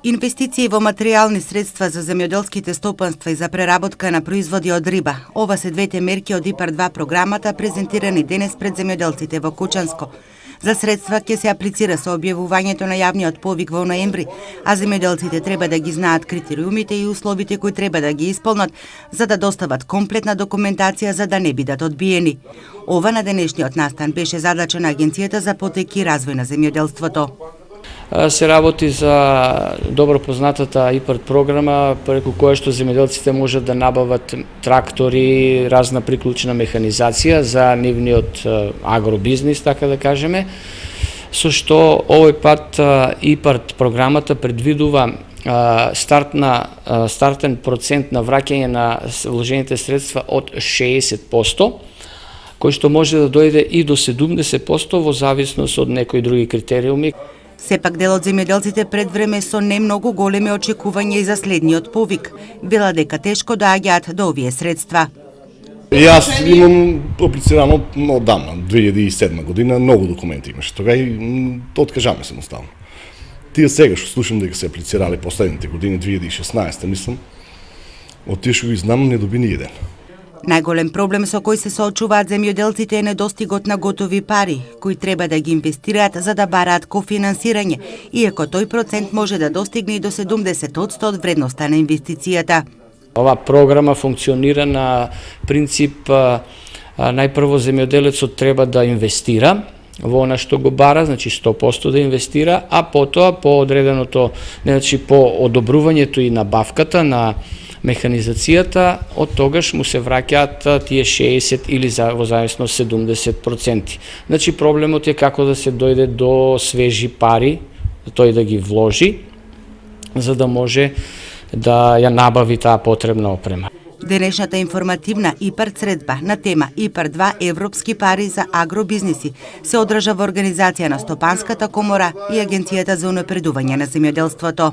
Инвестиции во материјални средства за земјоделските стопанства и за преработка на производи од риба. Ова се двете мерки од ИПАР-2 програмата презентирани денес пред земјоделците во Кучанско. За средства ќе се аплицира со објавувањето на јавниот повик во ноември, а земјоделците треба да ги знаат критериумите и условите кои треба да ги исполнат за да достават комплетна документација за да не бидат одбиени. Ова на денешниот настан беше задача на Агенцијата за потеки и развој на земјоделството. Се работи за добро познатата ИПАР програма, преку која што земјоделците можат да набават трактори, разна приклучна механизација за нивниот агробизнис, така да кажеме, со што овој пат ИПАР програмата предвидува стартен процент на враќање на вложените средства од 60%, кој што може да дојде и до 70% во зависност од некои други критериуми. Сепак дел од земјоделците пред време со не многу големи очекувања и за следниот повик, вела дека тешко доаѓаат до овие средства. Јас имам аплицирано оддавна, 2007 година, многу документи имаше. Тога и откажаме самостално. Тие сега што слушам дека се аплицирале последните години, 2016 мислам, од тие што ги знам не доби ни еден. Најголем проблем со кој се соочуваат земјоделците е недостигот на готови пари, кои треба да ги инвестираат за да бараат кофинансирање, иако тој процент може да достигне и до 70% од вредноста на инвестицијата. Ова програма функционира на принцип најпрво земјоделецот треба да инвестира во она што го бара, значи 100% да инвестира, а потоа по одреденото, значи по одобрувањето и набавката на механизацијата, од тогаш му се враќаат тие 60 или во зависност 70%. Значи проблемот е како да се дојде до свежи пари, тој да ги вложи, за да може да ја набави таа потребна опрема. Денешната информативна ИПАР средба на тема ИПАР-2 Европски пари за агробизнеси се одржа во организација на Стопанската комора и Агенцијата за унапредување на земјоделството.